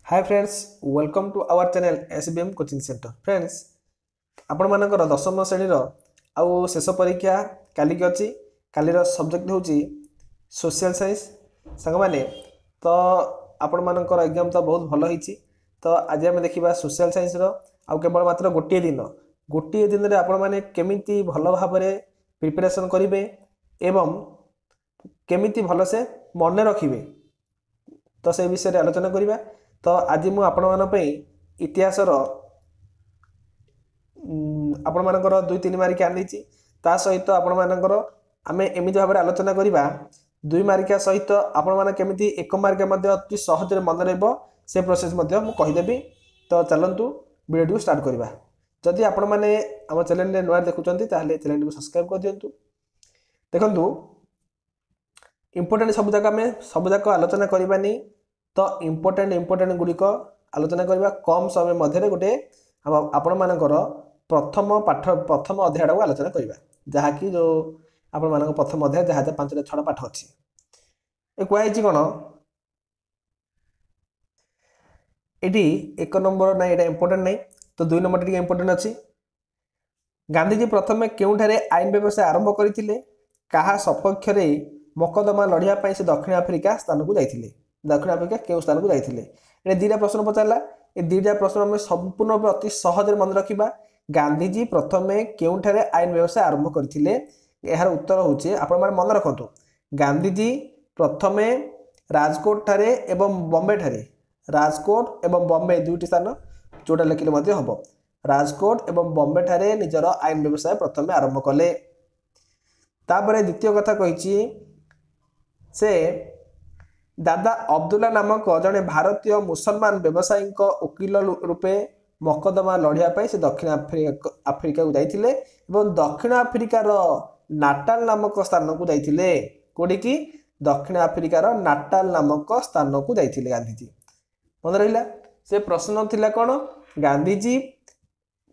Hi friends, welcome to our channel SBM coaching centre. Friends, आपण मानकर दशम श्रेणी आउ शेष परीक्षा काली की अच्छी कालीर सब्जेक्ट हूँ सोशल साइंस सांग मैंने तो आपण मानकर एग्जाम तो बहुत भल होती। तो आज आम देखा सोशल साइंस आउ केवल मात्र गोटे दिन में आपण मैंने केमिति भल भाव प्रिपरेशन करेंगे एवं केमिति भल से मन रखिए तो से विषय आलोचना करवा। तो आज मु आपण इतिहास आपण मानकर 2-3 मार्किया आनी ता सहित आपण मानकर आमे एमिति भाव आलोचना करवा 2 मार्किया सहित आपण माने केमिति 1 मार्किया मध्ये अति सहज मन रहबो से प्रोसेस मध्ये मु कहिदेबी। तो चलंतु वीडियो स्टार्ट करवा। जदि आपण माने हम चैनल ने नया देखुचंती ताहले चैनल को सब्सक्राइब कर दियंतु। देखंतु इंपोर्टेंट सब जाक आलोचना करवानी। तो इंपोर्टेंट गुड़िक आलोचना करवा कम समय मध्य गोटे आपण मानकर प्रथम अध्याय को आलोचना करवा जहाँकि जो आपण मान प्रथम अध्याय जहाँ 5-6 पाठ अच्छी कहुई कौन ये 1 नंबर ना ये इंपोर्टेंट नहीं। तो 2 नंबर टी इंपोर्टेंट अच्छी। गांधीजी प्रथम केउठारे आईन व्यवसाय आरंभ करते क्या सपक्ष मकदमा लड़िया से दक्षिण आफ्रिका स्थान को जाते दक्षिण आफ्रिका क्यों स्थान को जाते ये 2टा प्रश्न पचारा। ये 2टा प्रश्न आम संपूर्ण अति सहज मन रखा। गांधीजी प्रथम केउठारे आईन व्यवसाय आरंभ करते यार उत्तर होचे आपण माने मन रखतु। गांधीजी प्रथम राजकोट ठारे एवं बॉम्बे ठारे राजकोट एवं बॉम्बे 2टी स्थान जोटा लिखिले मध्य हबो। राजकोट एवं बॉम्बे ठारे निजर आईन व्यवसाय प्रथम आरंभ कले। तापरे द्वितीय कथा कहिछि से दादा अब्दुल्ला नामक जड़े भारतीय मुसलमान व्यवसायी वकिल रूपे मकदमा लड़िया से दक्षिण आफ्रिका को जाइथिले एवं दक्षिण आफ्रिकार नाटाल नामक स्थान को जाइथिले। कोडी की दक्षिण आफ्रिकार नाटाल नामक स्थान को जाइथिले गांधीजी। मन रहिला से प्रश्न थिला कोन गांधीजी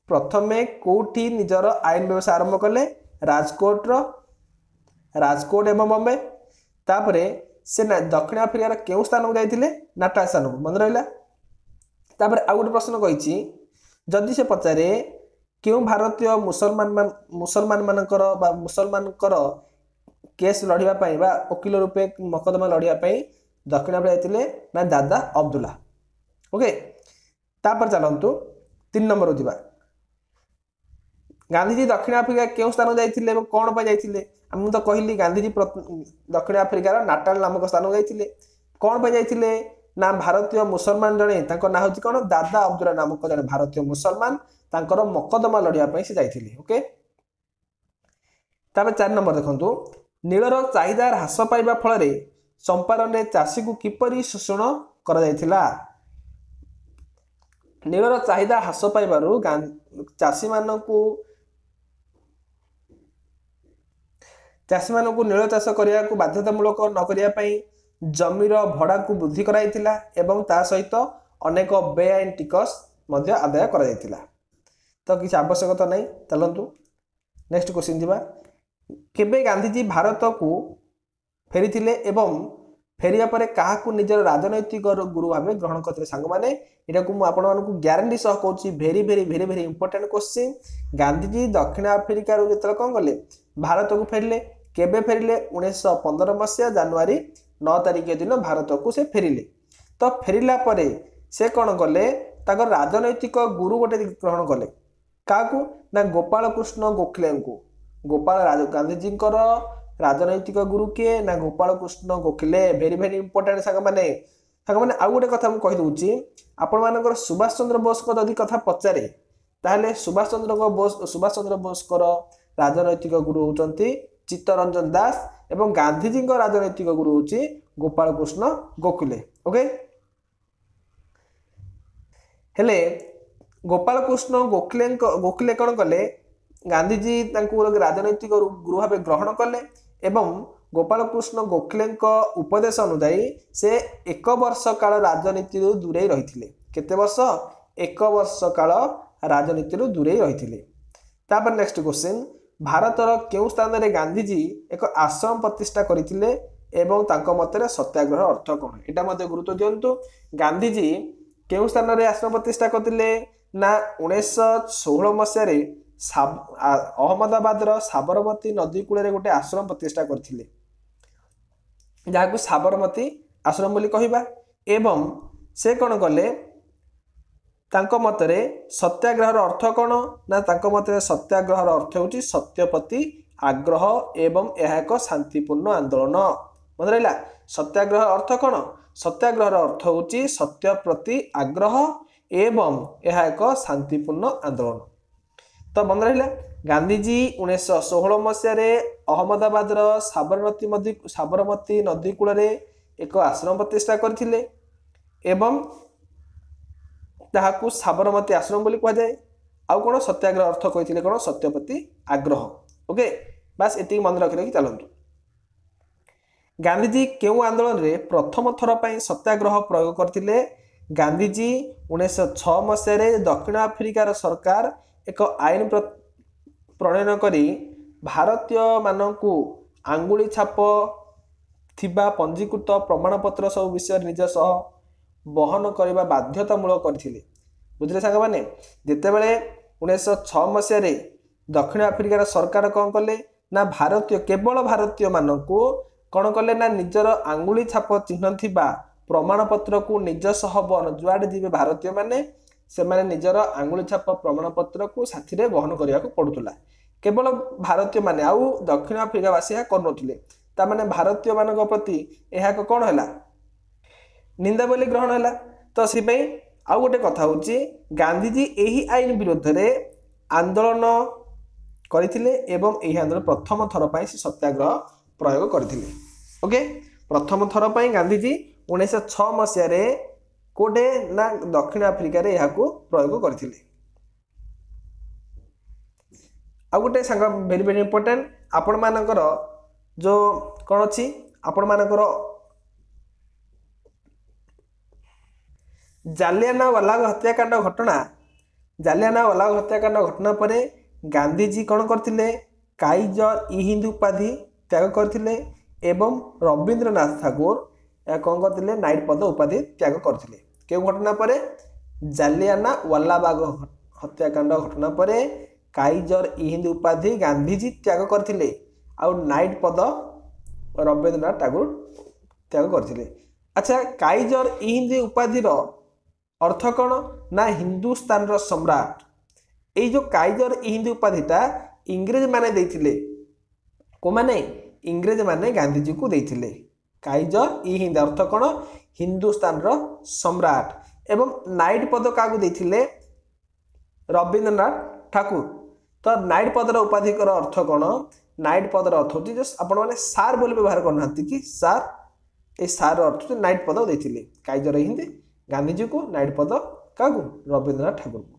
प्रथमे कोठी निजर आईन व्यवसाय आरंभ कले राजकोट एवं बॉम्बे। तापरे से दक्षिण आफ्रिकार क्यों स्थान को जाइथिले नाटाल स्थान को मन रहिला। तापरे आ गोटे प्रश्न कहिछि जदि से पचारे क्यों भारतीय मुसलमान मानकर बा मुसलमानकर केस लड़िया पई बा वकील रूपे मकदमा लड़िया पई दक्षिण आफ्रिका जाइथिले ना दादा अब्दुल्ला। ओके तापर चलंतु 3 नंबर होतिबा गांधीजी दक्षिण आफ्रिका क्यों स्थान जाइथिले एवं कोन पई जाइथिले। हम तो कहली गांधीजी दक्षिण आफ्रिकार नाटाल नामक स्थान जाइथिले कोन पई जाइथिले ना भारतीय मुसलमान जड़े ना हूँ कौन दादा अब्दुल्ला नामक जड़े भारतीय मुसलमान तांकर मकदमा लड़िया पई से जाइथिले। ओके तापर 4 नंबर देखंतु नीलर चाहिदा ह्रास पाइबा फल चंपारण चाषी को किपरि शोषण करा जाइथिला। नीलर चाहिदा ह्रास पाइबारु चाषी मानू नील चाष करने को बाध्यतामूलक न करने जमीर भड़ा को वृद्धि कराइथिला एवं ता सहित अनेक बेआईन टिकस मध्य आदाय करा जाइथिला। तो किसी आवश्यकता नहीं। चलतु नेक्स्ट क्वेश्चन दिबा केबे गांधीजी भारत को फेरीथिले एवं फेरिया परे काहाकू निजर राजनैतिक गुरु भाव ग्रहण करते सांग माने एटा को मु आपण मानकू ग्यारंटी सह कहूची भेरी भेरी भेरी भेरी इंपोर्टेंट क्वेश्चन। गांधीजी दक्षिण आफ्रिका रो जतल कोन गले भारत को फेरिले केबे फेरिले 1915 मसीहा जनवरी 9 तारिख दिन भारत को से फेरिले। तो फेरिला परे से कौन कले ताकर राजनैतिक गुरु गोटे ग्रहण कले काकू ना गोपाल कृष्ण गोखले को। गोपाल गांधीजी राजनैतिक गुरु किए ना गोपाल कृष्ण गोखले। भेरी भेरी इंपोर्टेंट सांग माने आउ गोटे कथा कहि दउची आपण मानकर सुभाष चंद्र बोस को जदि कथा पचारे ताहले सुभाष चंद्र बोस राजनैतिक गुरु होचंती चित्तरंजन दास एवं गांधीजी राजनैतिक गुरु होची गोपाल कृष्ण गोखले। ओके हेले गोपाल कृष्ण गोखले कौन कले गांधीजी राजनैतिक गुरु भाव ग्रहण कले एवं गोपाल कृष्ण गोखले उपदेश अनुसार से 1 वर्ष काल राजनीति दूरे रही। केते वर्ष 1 वर्ष काल राजनीति दूरे रही। तापर नेक्स्ट क्वेश्चन भारतर क्यों स्थान में गांधीजी एक आश्रम प्रतिष्ठा करते एवं तांको मतरे सत्याग्रह अर्थ कौन एटा मते गुरुत्व दियंतु। गांधीजी केउं स्थान रे आश्रम प्रतिष्ठा करथिले ना 1916 मसिया अहमदाबाद साबरमती नदी कूल गोटे आश्रम प्रतिष्ठा करथिले जहाँ साबरमती आश्रम बोली कहबा। एवं से कौन कले तांको मतरे सत्याग्रहर अर्थ कौन ना तांको मतरे सत्याग्रहर अर्थ होची सत्य प्रति आग्रह एवं यह एक शांतिपूर्ण आंदोलन। मन रहा सत्याग्रह अर्थ कौन सत्याग्रहर अर्थ होची सत्य प्रति आग्रह एवं यह एक शांतिपूर्ण आंदोलन। तो मन रहा गांधीजी 1916 मसीह अहमदाबाद साबरमती नदी कूल एक आश्रम प्रतिष्ठा करथिले एवं ताहाकू साबरमती आश्रम बोली कह जाए। आउ कौन सत्याग्रह अर्थ कही कौन सत्य प्रति आग्रह। ओके बास एति मन रखि चलतु। गांधीजी केउं आंदोलन रे प्रथम थर पर सत्याग्रह प्रयोग करथिले गांधीजी 1906 मसीह दक्षिण आफ्रिकार सरकार एक आईन प्रणयन करी भारतीय मानकू आंगुली छाप थिबा पंजीकृत प्रमाणपत्र सब विषय निज सह बहन करने बाध्यतामूलक करथिले। बुझले सांग माने जेतेबेले 1906 मसीह दक्षिण आफ्रिकार सरकार कौन कले ना भारतीय केवल भारतीय मानकू कौन कले ना निजर आंगुली छाप चिन्ह थिबा प्रमाणपत्र को निज सह बहन जुआड़े जीवे भारतीय माने से माने निजर आंगुली छाप प्रमाणपत्र को साथी रे बहन करिया को पड़ुतला। केवल भारतीय माने आउ दक्षिण आफ्रिका वासी या करनथिले ता माने भारतीय मानक प्रति एहा को कौन हैला निंदा बोली ग्रहण हैला। तो सी पई आउ गोटे कथा होची गांधीजी एही आईन विरुद्ध रे आंदोलन करथिले एवं एही आंदोलन प्रथम थर पई सत्याग्रह प्रयोग करथिले। ओके प्रथम थर पई गांधीजी 1906 मसीह रे कोडे ना दक्षिण आफ्रिका रे एहा को प्रयोग करथिले। आ गोटे सांग वेरी वेरी इंपोर्टेंट आपण मानकर जो कौन अच्छी आपण मानकर जालियानवाला हत्याकांड घटना पर गांधीजी कौन करथिले काइजर इ हिंद उपाधि त्याग करथिले एवं रविंद्रनाथ ठाकुर कौन करथिले नाइट पद उपाधि त्याग करथिले। केउ घटना पर जालियानवालाबाग हत्याकांड घटना पर काइजर इ हिंद उपाधि गांधीजी त्याग करथिले आउ नाइट पद रविंद्रनाथ ठाकुर त्याग करथिले। अच्छा काइजर इ हिंद उपाधि अर्थ कौन ना हिंदुस्तान रो सम्राट। ये जो काइजर इ हिंद उपाधिटा इंग्रेज माने देथिले को माने इंग्रेज माने गांधीजी को देथिले। काइजर इ हिंद अर्थ कौन हिंदुस्तान रो सम्राट एवं नाइट पद का देथिले रविंद्रनाथ ठाकुर। तो नाइट पदर उपाधि अर्थ कौन नाइट पदर अर्थ होती जो आपण माने सार बोली व्यवहार करना कि सार ए सार अर्थ नाइट पद देथिले काइजर इ हिंद गांधीजी को नाइट पद क्या रविंद्रनाथ ठाकुर को।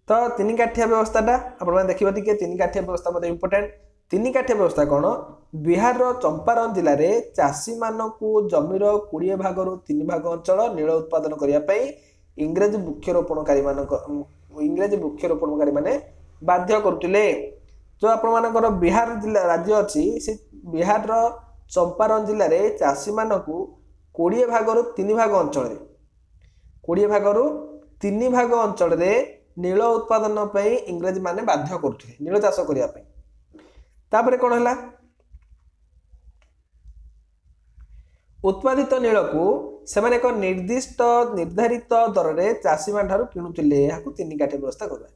तो तीन काठिया व्यवस्थाटा आपण देखिए टी तीन काठिया व्यवस्था मतलब इंपोर्टेंट। तीन काठिया व्यवस्था कौन बिहार चंपारण जिले में चाषी मानू जमीर 20 भाग रु 3 भाग अंचल नील उत्पादन करने इंग्रेज वृक्षरोपणकारी माने बाध्य करुले। जो आपण बिहार जिला राज्य अच्छी से बिहार चंपारण जिले में चाषी मानू 20 भाग रु 3 भाग अंचल 20 भाग रु 3 भाग अंचल नील उत्पादन इंग्रेज माने बाध्य करुले नील चाष करने। तापर कौन है उत्पादित नील को सेमाने एक निर्धारित दर में चाषी मान ठारू किणुले तीन काठिया व्यवस्था करवा।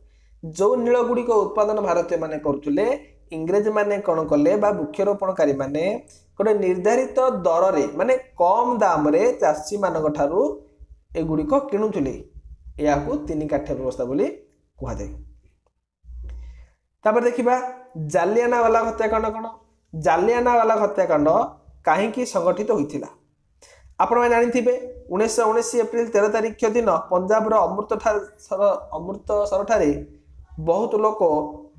जो नील गुड़िक उत्पादन भारतीय माने करुले इंग्रेज माने कौन कले वृक्षरोपणकारी माने गोटे निर्धारित दर रे माने कम दाम रे चाषी मान ठारू एगुड़िक किणुले या तीन काठिया व्यवस्था बोली कहुए। तापर देखिबा जालियानवाला हत्याकांड कौन जालियानवाला हत्याकांड कहीं संगठित होता आपण मैंने जानी 1919 एप्रिल 13 तारिख दिन पंजाब अमृतसर ठारे बहुत लोक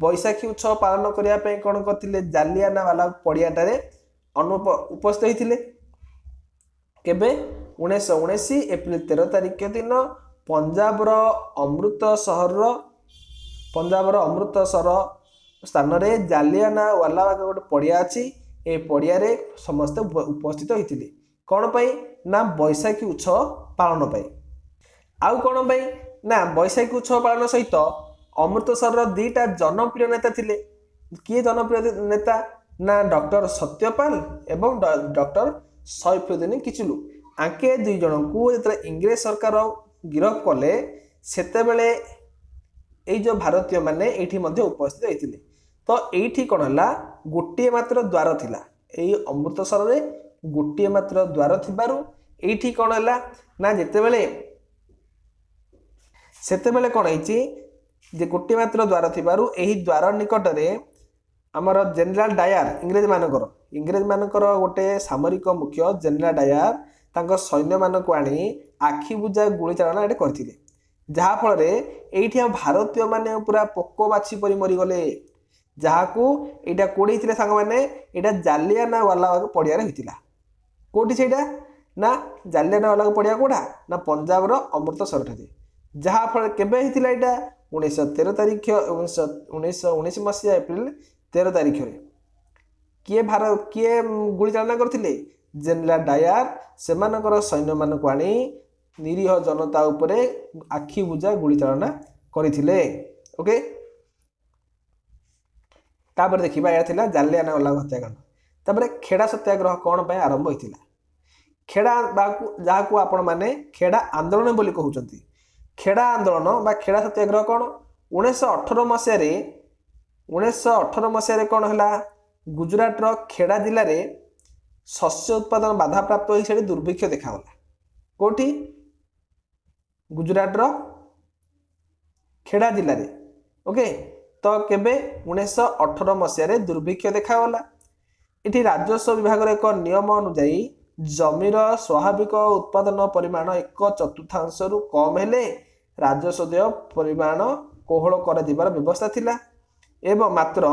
बैशाखी उत्सव पालन करने कौन करते जालियानवाला पड़ियाटे उपस्थित होते। केबे 1919 एप्रिल 13 तारिख दिन पंजाब अमृतसर स्थान में जालियानवाला बाग गोटे पड़िया अच्छी ए पड़िया समस्ते उपस्थित होते। कौन पाई ना बैशाखी उत्सव पालन पाई। आउ कौन पाई ना बैशाखी उत्सव पालन सहित अमृतसर दीटा जनप्रिय नेता थिले। किए जनप्रिय नेता ना डॉक्टर सत्यपाल एवं डॉक्टर सैफुद्दीन किचलू। आंके दुई जन को जो इंग्रेज सरकार गिरफ कले सेतेबेले एई जो भारतीय माने एठी मध्य उपस्थित होइतिले। तो एठी कोन हला गोटे मात्र द्वार थिला एई अमृतसर रे गोटे मात्र द्वार थिबारु एठी कोन हला ना जेतेबेले सेतेबेले कोन होइची जे गोटे मात्र द्वार थिबारु एही द्वार निकट रे हमर जनरल डायर इंग्रेज मानकर गोटे सामरिक मुख्य जनरल डायर तांको सैन्य मानक आनी आखि बुझा गुली चालना एटे करथिले। जहा फल रे एठी भारतीय माने पूरा पोको बाछी परि मरि गले। जहाकू एटा कोडी हिथिले सांग माने एटा जालियानवाला बाग पडिया रे हिथिला। कोठी सेटा ना जालियानवाला पडिया कोडा ना पंजाब रो अमृतसर ठारे। जहा फल केबे हिथिला एटा 1913 तारिख 1919 मसिया एप्रिल 13 तारिख रे किए भारत किए गुली चालना करथिले जनरल डायर सेमानकर सैन्य मानक आनी निरीह जनता उपरे आखि बुझा गुली चालना करथिले। ओके तापर देखिबा या थिला जालियानवाला हत्याकांड। तापर खेड़ा सत्याग्रह कोन पय आरंभ होइथिला। खेड़ा जाहाकू आपण माने खेड़ा आंदोलन बोली कहउचंती। खेड़ा आंदोलन बा खेड़ा सत्याग्रह कोन 1918 मसिया रे 1918 मसिया रे कोन हला गुजरात रो खेड़ा जिल्ला रे शस्य उत्पादन बाधा प्राप्त होई सेठी दुर्भिक्ष देखावला। कोठी गुजरात रो खेड़ा जिल्ला रे। ओके तो केबे 1918 मसिया रे दुर्भिक्ष देखावला। इठी राजस्व विभाग रे एक नियम अनुसार जमीर स्वाभाविक उत्पादन परिमाण 1/4 रु कम हेले राजस्व देय परिमाण कोहल कर दिबार व्यवस्था थिला एवं मात्र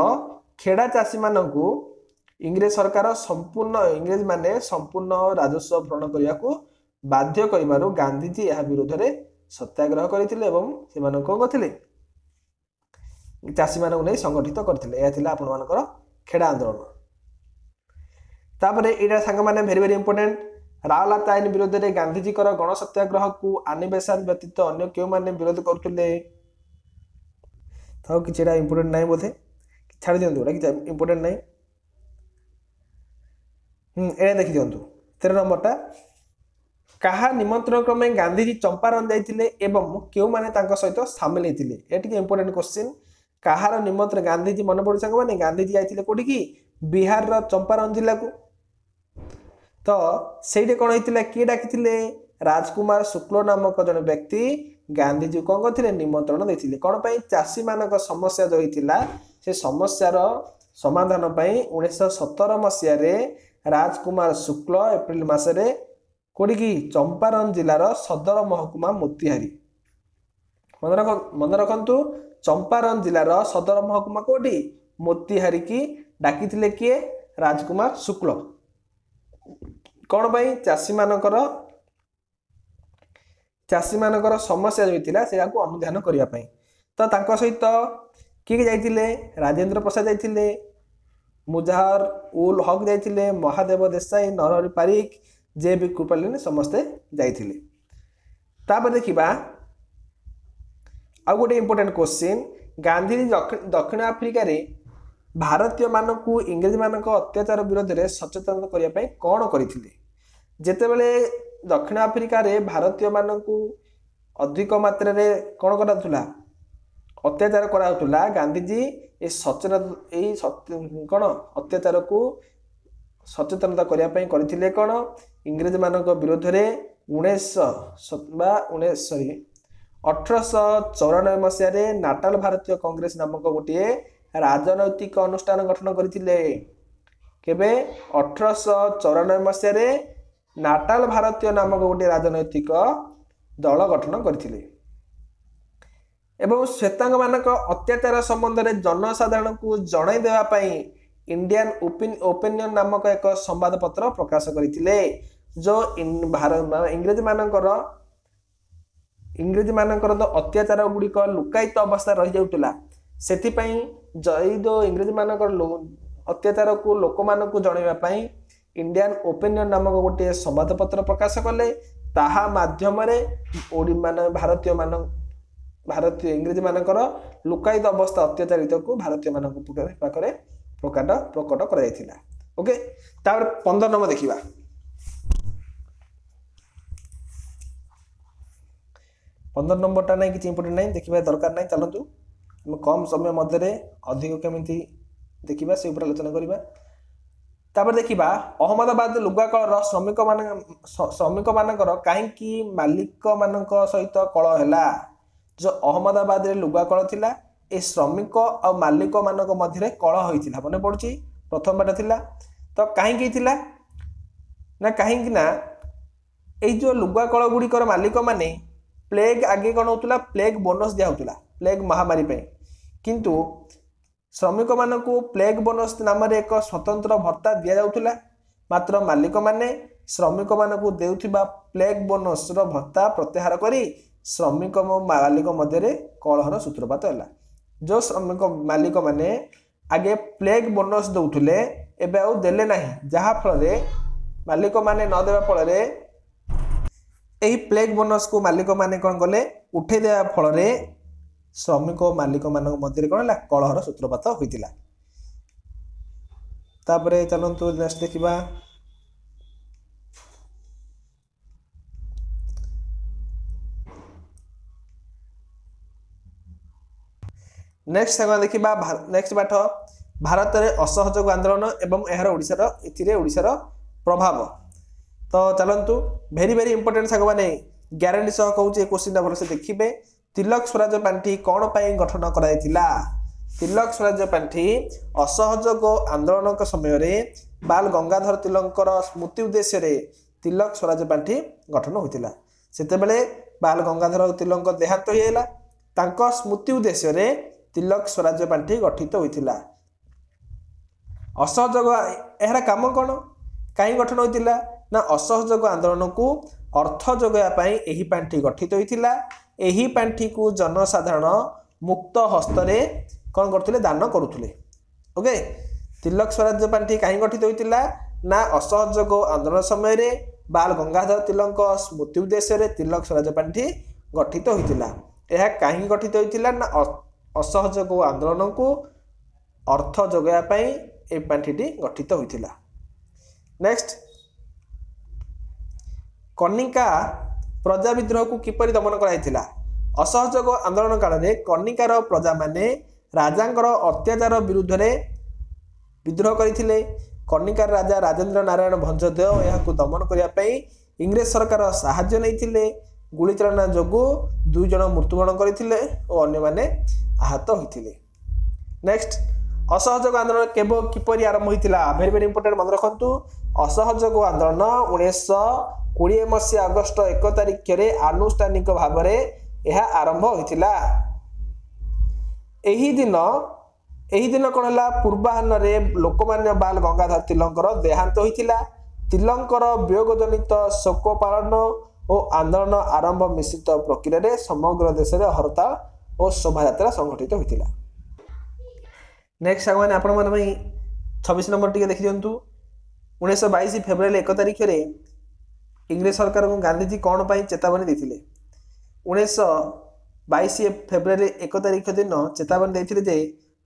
खेड़ा चाषी मानकू इंग्रेज सरकार इंग्रेज माने संपूर्ण राजस्व भरण करिया को बाध्य करिबारु गांधीजी यह विरोध रे सत्याग्रह करथिले एवं सेमान को गथिले चाषी मानक नै संगठित करथिले। या थिला आपण मानकर खेड़ा आंदोलन। तापरे एटा संग माने वेरी इंपोर्टेंट रावलात आईन विरोध रे गांधीजी कर गण सत्याग्रह को आनिबेसन व्यतीत अन्य केउ माने विरोध करथिले। थाउ किछेडा इंपोर्टेंट नै बोथे छाड़ दियंतु एटा कि इंपोर्टेंट नै। एटा देखि दियंतु 13 नंबरटा कहा निमंत्रण क्रमे गांधीजी चंपारण जाइथिले एवं केउ माने तांको सहित शामिल हेतिले। एटा कि इंपोर्टेंट क्वेश्चन कहार निमंत्रण गांधीजी मन पड़ संग माने गांधीजी जाइथिले कोठी की बिहार रो चंपारण जिल्ला को। तो सेठी कोन हेतिला के डाकिथिले राजकुमार शुक्ल नामक जन व्यक्ति गांधीजी को करथिले निमंत्रण देथिले कोन पई चाषी मानक समस्या जो हितिला से समस्या रो समाधान पई 1917 मसिया रे राजकुमार शुक्ल एप्रिल मास रे कोडी की चंपारण जिल्ला रो सदर महकुमा मोतिहारी। मन रखंतु चंपारण जिल्ला रो सदर महकुमा कोडी मोतिहारी की डाकिथिले किए राजकुमार शुक्ल कोन पई चाषी मानकर समस्या जो थिला सेया को अनुध्यान करिया पई। तो तांको सहित किए जाइथिले राजेंद्र प्रसाद जाइथिले मुजहर उल हक जाइथिले महादेव देसाई नरहरि पारिक जे बी कृपालिन समस्ते जाइथिले। तापर देखिबा आ गोटे इंपोर्टेंट क्वेश्चन गांधी दक्षिण अफ्रिका रे भारतीय मानकू इंग्रेज मानक अत्याचार विरोध रे सचेतन करिया पई कोन करिथिले। जेतेबेले दक्षिण अफ्रिका रे भारतीय मानकू अधिक मात्रा रे कोन कराथुला अत्याचार कराउथुला गांधीजी ए सचेतन कोन अत्याचार को सचेतनता करिया पई करथिले कोन इंग्रेज मानक विरोध रे 1894 मसिया रे नाटाल भारतीय कांग्रेस नामक गोटे राजनैतिक अनुष्ठान गठन करथिले। केबे 1894 मसिया रे नाटाल भारतीय नामक गोटे राजनैतिक दल गठन करथिले एवं श्वेतांग मानक अत्याचार संबंध में जनसाधारण को जणाई देवा पई इंडियन ओपिनियन नामक एक संवाद पत्र प्रकाश करथिले। जो इंग्रेज मानकर तो अत्याचार गुड़िक लुकायित अवस्था रही जाउतला सेति पई जो इंग्रेज मानकर अत्याचार को लोक मानक जनैबा पई इंडियन ओपिनियन नामक गोटे संवादपत्र प्रकाश कले ताहा माध्यम भारतीय इंग्रेजी मानकर लुकायित अवस्था अत्याचारित को भारतीय पाखे प्रकट कर ओके। तापर 15 नंबर देखिबा 15 नंबरटा नहीं कि इंपोर्टेंट नहीं देखा दरकार नहीं चलतु कम समय मध्य अधिक केमी देखा से आलोचना करवा। तापर देखिबा अहमदाबाद लुगा कलर श्रमिक मानकर कहीं मालिक मान सहित कल है। जो अहमदाबाद लुगा कल थिला ए श्रमिक आ मालिक मान मध्य कल होता मन पड़ी प्रथम बार थिला तो कहीं ना कहीं जो लुगा कल गुड़िकर मालिक माने प्लेग आगे कौन होता प्लेग बोनस दिया होता प्लेग महामारी पे किंतु श्रमिक मान को प्लेग बोनस नाम एक स्वतंत्र भत्ता दि जाउथुला मात्र मालिक माने श्रमिक मान को देउथिबा प्लेग बोनस रो भत्ता प्रत्याहार करी श्रमिक मालिक मध्य कलहर सूत्रपात है। जो श्रमिक मालिक माने आगे प्लेग बोनस दौले एबे आउ देले नाही जहा फल मालिक माने न देवा फल यही प्लेग बोनस को मालिक माने कौन कले उठे देवा फल श्रमिक मालिक मान मध्य कौन है कलहर सूत्रपात होता। तापरे चलतु नेक्स्ट देखिबा नेक्स्ट देखिबा नेक्स्ट पाठ भारत में असहयोग आंदोलन एवं यार ओडिशार प्रभाव। तो चलतु भेरी इंपोर्टेंट साग मैंने ग्यारंटी सह कहूँ क्वेश्चन भलसे देखिए। तिलक स्वराज पांठि कौन पाई गठन कराइथिला? तिलक स्वराज पांठि असहयोग आंदोलन समय बाल गंगाधर तिलकर स्मृति उद्देश्य रे तिलक स्वराज पांठि गठन होता। सेतेबेले बाल गंगाधर तिलक देहांत होइला तांको स्मृति उद्देश्य रे तिलक स्वराज पांठि गठित होता। असहयोग यार काम कौन कहीं गठन होता ना असहयोग आंदोलन को अर्थ जोगाई यही पांठि गठित होता। यही पांठि को जनसाधारण मुक्त हस्तरे कौन करते दान करुले। ओके तिलक स्वराज पांठि कहीं गठित होता ना असहयोग आंदोलन समय रे बाल गंगाधर तिलक स्मृति उद्देश्य रे तिलक स्वराज पांठि गठित होता। यह कहीं गठित होता ना असहयोग आंदोलन को अर्थ जोगाई ए पांठिटी गठित होता। नेक्स्ट कनिका प्रजा विद्रोह को किपरि दमन कराइथिला? असहयोग आंदोलन काल में कनिकार प्रजा माने राजांकर अत्याचार विरुद्ध रे विद्रोह करथिले। कनिकार राजा राजेंद्र नारायण भंजदेव यह दमन करने इंग्रेज सरकार साहाय्य नहीं गुलीचालना जोगु 2 जन मृत्युवरण करथिले और अन्य माने आहत होइथिले। नेक्स्ट असहयोग आंदोलन केवल किपरि आरंभ होइथिला? वेरी इंपोर्टेंट मन रखंतु। असहयोग आंदोलन 1920 मसीहा अगस्ट 1 तारिख में आनुष्ठानिक भाव में यह आरंभ होइथिला। एही दिन कौन है पूर्वाहन लोकमान्य बाल गंगाधर तिलकर देहांत होइथिला। तिलकर वियोगजनित शोक पालन और आंदोलन आरंभ मिश्रित प्रक्रिया समग्र देश में हड़ताल और शोभा संगठित होइथिला। नेक्स्ट आगे आपण मन 26 नंबर टी देखी दिंतु। 1922 फेब्रुआरी 1 तारिख में इंग्रेज सरकार को गांधीजी कौन पाई चेतावनी देथिले? 1922 फेब्रुआरी 1 तारिख दिन चेतावनी देथिले जे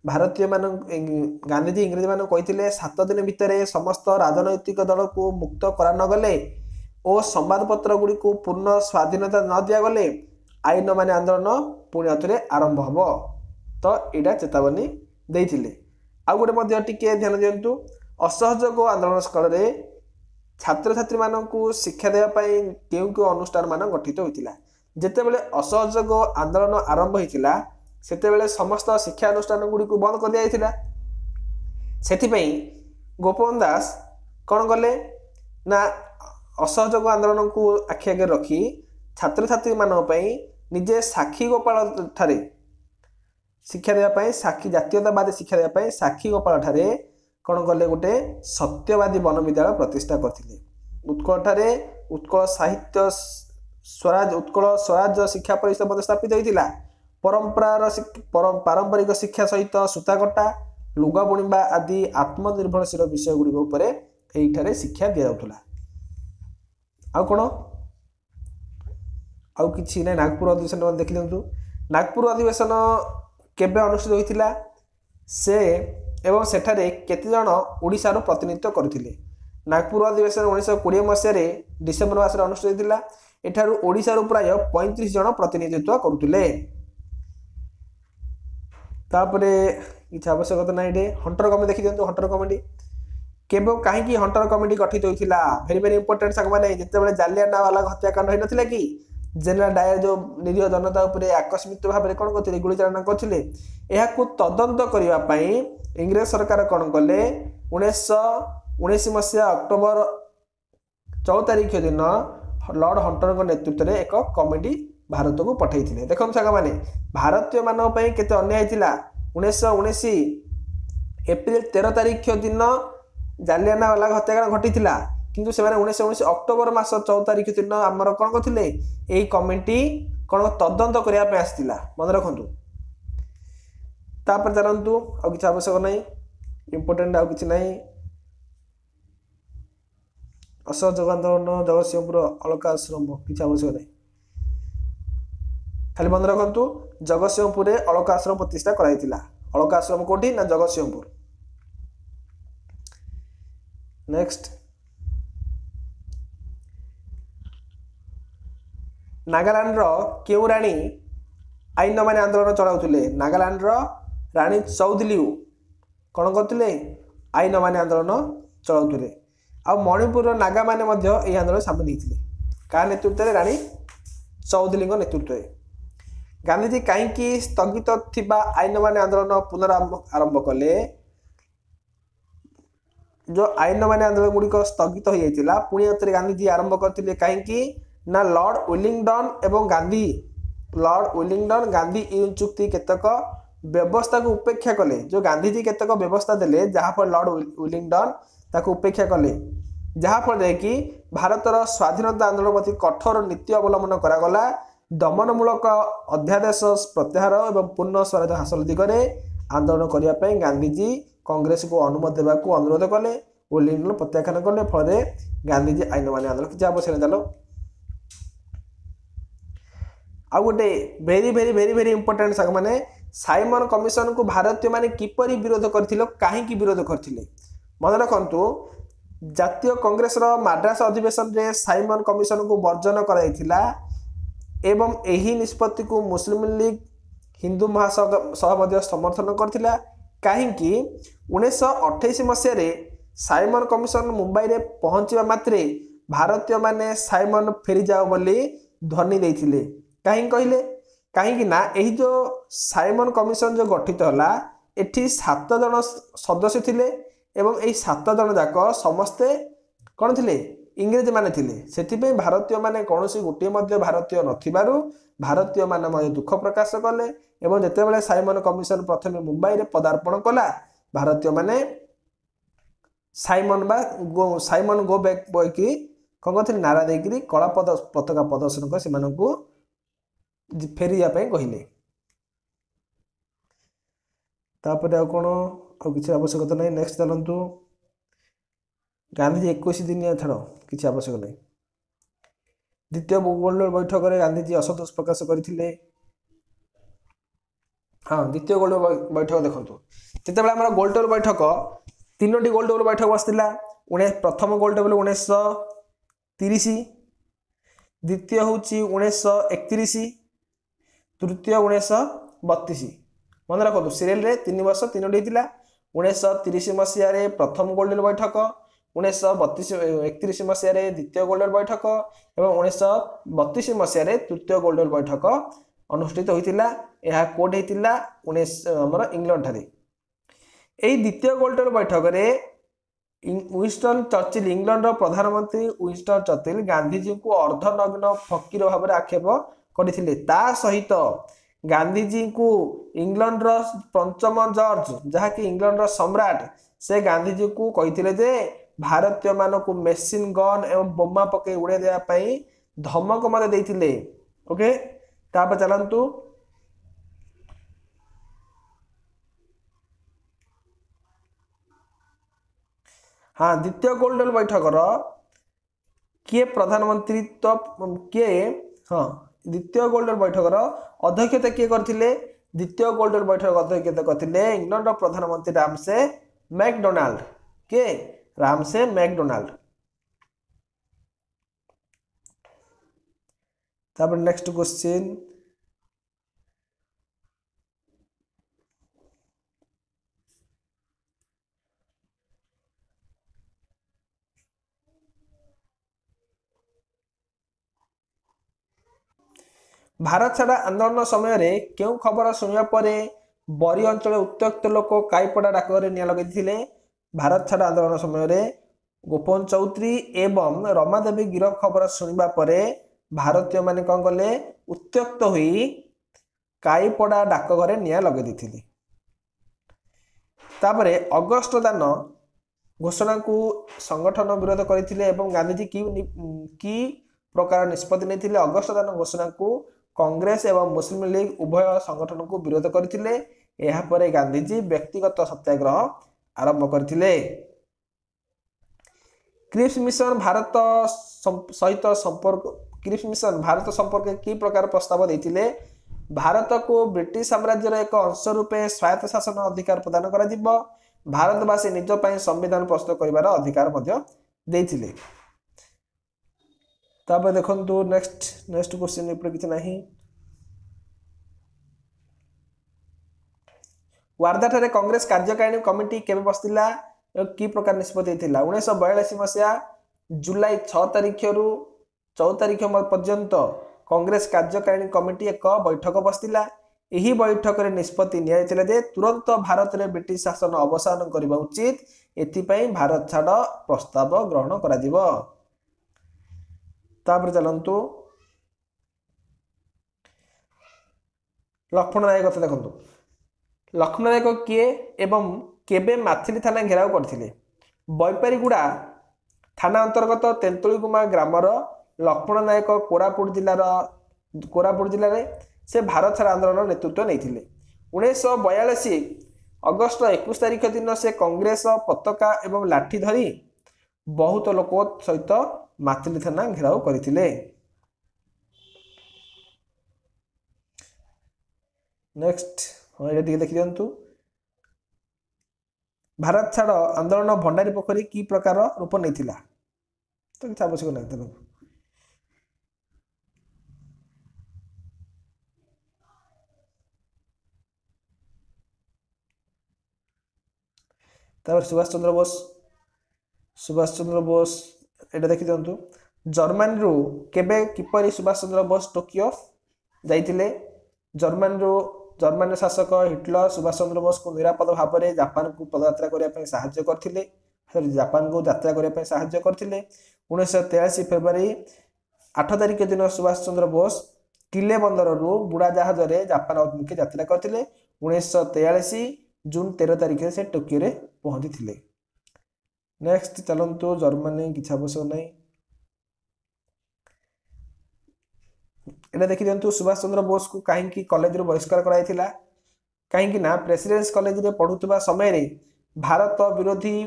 भारतीय मान गांधीजी इंग्रेज मान कहिथिले 7 दिन भितर समस्त राजनैतिक दल को मुक्त करा न गले और संवादपत्र गुड़ी को पूर्ण स्वाधीनता न दिया गले आईन मान आंदोलन पुणी आउथरे आरंभ हबो। तो एटा चेतावनी देथिले। आ गोटे मध्ये टिके ध्यान दियंतु। असहयोग आंदोलन काल में छात्र छात्री मानू शिक्षा देवाई क्यों अनुष्ठान मान गठित होता। जितेबले असहयोग आंदोलन आरंभ होता सेतेबेले समस्त शिक्षा अनुष्ठान गुड़ी को बंद कर दिया। सेथिपई गोपबंधु दास कौन कले ना असहयोग आंदोलन को आखि आगे रखी छात्र छात्री मानी निजे साक्षी गोपाल ठारे शिक्षा देवाई साक्षी जातीयतावादी शिक्षा देवाई साक्षी गोपाल ठारे कौन कले गोटे सत्यवादी वन विद्यालय प्रतिष्ठा करथिले। उत्कल ठारे उत्कल साहित्य स्वराज उत्कल स्वराज शिक्षा परिषद स्थापित होता। पारंपरिक शिक्षा सहित सूताकटा लुगा बुणिबा आदि आत्मनिर्भरशील विषय गुड़िक एठारे शिक्षा दि जाउथुला आउ कोन आउ किछि नै नागपुर अधिवेशन देखि दियंतु नागपुर अधिवेशन केबे अनुष्ठित होइतिला से एवं सेठारे केते जण ओडिसा रो प्रतिनिधित्व करथिले नागपुर अधिवेशन 1920 मसिया डिसेम्बर मासरे अनुष्ठित होइतिला एठारु ओडिसा रो प्राय 35 जण प्रतिनिधित्व करुथिले तापरे इच्छा आवश्यकता ना एडे हंटर कमिटी देखि दियंतु हंटर कमिटी केबो काहे की हंटर कमिटी गठित होइतिला वेरी इंपोर्टेंट संग माने जते बेले जालियानवाला हत्याकांड होई नथिला कि जनरल डायर जो निरीह जनता उपरे आकस्मिक भाव में कौन करथिले गुली चालना करथिले एहाकु तदंत करिवा पई इंग्रेज सरकार कौन कले 1919 मसिया अक्टोबर 14 तारिख दिन लॉर्ड हंटर को नेतृत्व में एक कमिटी भारत को पठाइथिले देखन सागा माने भारतीय मानव पई केते अन्याय थिला 1919 एप्रिल 13 तारिख दिन जालियानवाला हत्याकांड घटिथिला किंतु से 1919 अक्टोबर मास 14 तारिख दिन आमर कौन करथिले एई कमिटी कौन तदंत करिया पे आस्तिला मन रखंतु तापर चलंतु आ किछ आवश्यक नै इंपोर्टेंट आ किछ नै असहयोग आंदोलन जगतसिंहपुर अलका आश्रम किछ आवश्यक नै खाली मन रखंतु जगतसिंहपुर अलका आश्रम प्रतिष्ठा कराइतिला अलका आश्रम कोठी ना जगतसिंहपुर नेक्स्ट नागालैंड रो केउ राणी आईन माने आंदोलन चलाउथिले नागालैंड रो राणी चौधलिउ कौन करथिले आईन माने आंदोलन चलाउथिले आ मणिपुर रो नागा माने मध्य ए आंदोलन सामिल हिथिले का नेतृत्व रे राणी चौधली नेतृत्व रे गांधीजी काईकी स्थगित थिबा आईन माने आंदोलन पुनरारंभ कले जो आईन माने आंदोलन गुडी को स्थगित हो जाइतिला पुणी अतरे गांधीजी आरंभ करथिले काईकी ना लॉर्ड विलिंगडन एवं गांधी इन चुक्ति केतक व्यवस्था को उपेक्षा कले जो गांधीजी केतक व्यवस्था देले जहाँ पर लॉर्ड विलिंगडन ताको उपेक्षा कले जहाँ फल कि भारतर स्वाधीनता आंदोलन प्रति कठोर नीति अवलंबन करागला दमनमूलक अध्यादेश प्रत्याहार एवं पूर्ण स्वराज्य हासिल दिगरे आंदोलन करने गांधीजी कांग्रेस को अनुमति देवा अनुरोध कले विलिंगडन प्रत्याख्यान कले फल गांधीजी आईन माने आंदोलन कि आवश्यक चलो आ गोटे very very very very important साग माने साइमन कमिशन को भारतीय माने किपरि विरोध करथिलो काहेकि विरोध करथिले मन रखंतु जातीय कांग्रेस रो मद्रास अधिवेशन रे साइमन कमिशन को वर्जन कराइथिला एवं एही निष्पत्ति को मुस्लिम लीग हिंदू महासभा मध्ये समर्थन करथिला काहेकि 1928 मसिया रे साइमन कमिशन मुंबई रे पहुंचवा मात्रे भारतीय माने साइमन फेरी जाओ बोली ध्वनि देथिले कहीं कहले कहीं ना यही जो साइमन कमिशन जो गठित होला एठी 7 जन सदस्य थिले एवं यही 7 जन जाक समस्ते कौन थिले इंग्रेज माने थिले सेथिबे भारतीय माने कोनोसी गोटे मध्य भारतीय नथिबारु भारतीय माने मय दुख प्रकाश कले एवं जते बेले साइमन कमिशन प्रथमे मुंबई रे पदार्पण कला भारतीय माने साइमन गो बैक बॉय की कथि नारा देकरी कला पताका प्रदर्शन कर सेमानकु फेरिया कहले तापर आ कौन आ किसी आवश्यकता नहीं नेक्स्ट चलतु गांधीजी 21 दिनिया छाड़ किसी आवश्यक नहीं द्वितीय गोल्डन बैठक में गांधीजी असंतोष प्रकाश करते हाँ द्वितीय गोल्डन बैठक देखो जिते आम गोल्डन बैठक 3टी गोल्डन बैठक बसला प्रथम गोल्डन 1930 द्वितीय हूँ 1931 तृतीय 1932 मन रखो सीरियल रे 3 वर्ष 3टी होता 1930 मसीह प्रथम गोल्डन बैठक 1931 मसीह द्वितीय गोल्डन बैठक और 1932 मसीह तृतीय गोल्डन बैठक अनुष्ठित होता यह कोड होता 19 इंग्लैंड ठारे यही द्वितीय गोल्डन बैठक में विंस्टन चर्चिल इंग्लैंड प्रधानमंत्री विंस्टन चर्चिल गांधीजी को अर्धनग्न फकीर भाव में आक्षेप करते सहित गांधीजी को इंग्लैंड पंचम जॉर्ज जहाँकि इंग्लैंड सम्राट से गांधीजी को कहते जे भारतीय मान को मेसीन गन एवं बोमा पकई उड़े देवाई धमक मत देते ओके तापर चलतु हाँ द्वितीय गोल्डन बैठकर किए प्रधानमंत्रीत्व किए हाँ द्वितीय गोल्डन बैठकर अध्यक्षता किए करथिले द्वितीय गोल्डन बैठक अध्यक्षता करथिले इंग्लैंड प्रधानमंत्री रामसे मैकडोनाल्ड के रामसे मैकडोनाल्ड। तापर नेक्स्ट क्वेश्चन भारत छाड़ा आंदोलन समय क्यों खबर शुणा पर बरी अंचल उत्त्यक्त लोक काईपड़ा डाकघर निया लगे। भारत छाड़ा आंदोलन समय गोपन चौधरी एवं रमादेवी गिरफ खबर शुणा पर भारतीय माने कौन कले उत्त्यक्त हुई काईपड़ा डाकघर निया लगे। तापरे अगस्ट दान घोषणा को संगठन विरोध करते गांधीजी की प्रकार निष्पत्ति नहीं अगस्ट दान घोषणा को कांग्रेस एवं मुस्लिम लीग उभय संगठन को विरोध करते गांधीजी व्यक्तिगत सत्याग्रह आरंभ करते। क्रिप्स मिशन भारत सहित संपर्क क्रिप्स मिशन भारत संपर्क की प्रकार प्रस्ताव देते भारत को ब्रिटिश साम्राज्यर एक अंश रूपे स्वायत्त शासन अधिकार प्रदान करा जिवो भारतवासी निज पई संविधान प्रस्तुत करिवार अधिकार मध्य देथिले। तापर देखंतु नेक्स्ट क्वेश्चन ऊपर किछ नाही। वार्धा ठारे कांग्रेस कार्यकारिणी कमिटी केबे बसतिला की प्रकार निष्पत्ति थिला 1942 मसिया जुलाई 6 तारिख रु 14 तारिख पर्यंत कांग्रेस कार्यकारिणी कमिटी एक बैठक बसतिला। यही बैठक रे निष्पत्ति निया जे तुरंत भारत रे ब्रिटिश शासन अवसान करबा उचित एथिपई भारत छाड़ प्रस्ताव ग्रहण करा जिवो। तापर चलंतु लक्ष्मण नायक कथा देखंतु लक्ष्मण नायक किए एवं केबे माथिली थाना घेराव करथिले बैपारीगुड़ा थाना अंतर्गत तेंतुलीगुमा ग्रामर लक्ष्मण नायक कोरापुट जिले से भारत छाड़ आंदोलन नेतृत्व नहीं। 1942 अगस्त 21 तारिख दिन से कांग्रेस पताका एवं लाठी धरी बहुत लोक सहित माथिली थाना घेराव करथिले। नेक्स्ट ये देखि दियंतु भारत छाड़ आंदोलन भंडारी पोखरी की प्रकार रूप नहीं तो किसी आवश्यक नहीं। सुभाष चंद्र बोस एटा देखि दियंतु जर्मनी रु केबे किपरि सुभाष चंद्र बोस टोकियो जाइतिले जर्मनी शासक हिटलर सुभाष चंद्र बोस को निरापद भाव में जापान को पदयात्रा करने साहाय्य करथिले जापान को यात्रा करने साहाय्य करथिले। 1983 फेब्रुआरी 8 तारिख दिन सुभाष चंद्र बोस किले बंदर रु बुड़ा जहाज रे जापान अभिमुखे यात्रा करथिले। 1943 जून 13 तारिख से टोकियो रे पहुंची थिले। नेक्स्ट चलंतु जर्मनी किछा आवश्यक नहीं। एटा देखि दियंतु सुभाष चंद्र बोस को कहीं कॉलेज रो बहिष्कार कराइथिला कहीं ना प्रेसिडेंस कॉलेज रे पढुतबा समय रे भारत विरोधी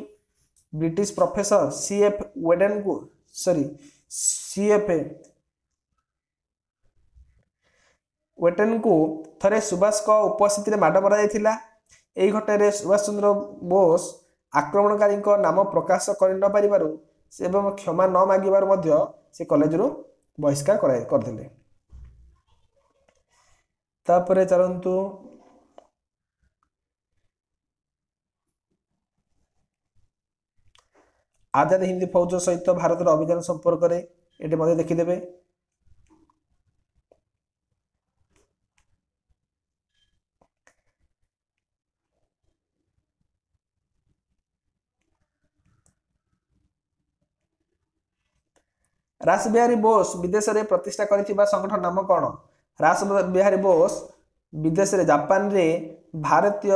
ब्रिटिश प्रोफेसर सीएफ वेटन को थरे सुभाष को उपस्थिति रे माड मरा जाइथिला। एही घटना सुभाष चंद्र बोस आक्रमणकारी नाम प्रकाश कर न पारिबारु एवं क्षमा न मागिबार मध्य से कॉलेज रो बहिष्कार करथिले। तापरे चलंतु आजाद हिंद फौज सहित भारत अभियान संपर्क में ये मध्य देखिदेवे। रास बिहारी बोस विदेश में प्रतिष्ठा कर संगठन नाम कौन। रास बिहारी बोस विदेश में जापान रे भारतीय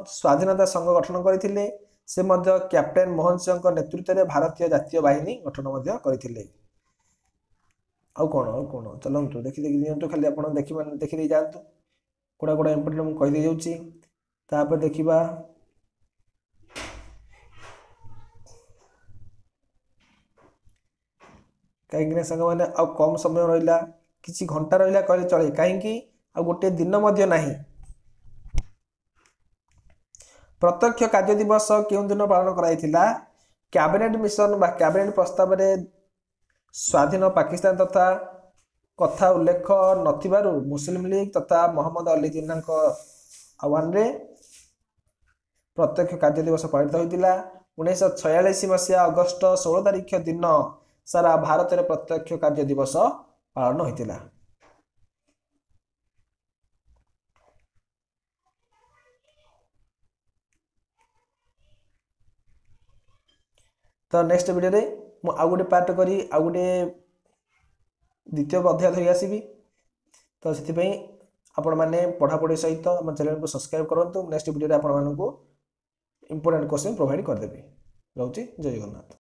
स्वाधीनता संघ गठन करथिले। से मध्य कैप्टेन मोहन सिंह नेतृत्व में भारतीय जातीय बाहिनी गठन करथिले। कौन चलतु देखी दिंतु खाली आप देखी जातु कोड़ा कोड़ा इम्पोर्टेंट मुझे कहीदे जाऊँगी। तापर देखा कहीं सांग मैंने कम समय रहा किसी घंटा रहा कहले चले कहीं आ गोटे दिन नहीं। प्रत्यक्ष कार्य दिवस क्यों दिन पालन कराइथिला कैबिनेट मिशन बा कैबिनेट प्रस्ताव में स्वाधीन पाकिस्तान तथा कथा उल्लेख नथिबारु मुस्लिम लीग तथा मोहम्मद अली जिन्ना आह्वान रे प्रत्यक्ष कार्य दिवस पालित होता। 1946 मसीहा अगस्ट 16 तारिख दिन सारा भारत में प्रत्यक्ष कार्य दिवस पालन होता। तो नेक्स्ट वीडियो रे मु आउ गोटे पार्ट करी आउ गोटे द्वितीय अध्याय धरी आसबि। तो से आपण मैंने पढ़ापढ़ी सहित आम चैनल को सब्सक्राइब करूँ। नेक्स्ट वीडियो आपण मानक इंपोर्टेंट क्वेश्चन प्रोवाइड करदेवी। रोचे जय जगन्नाथ।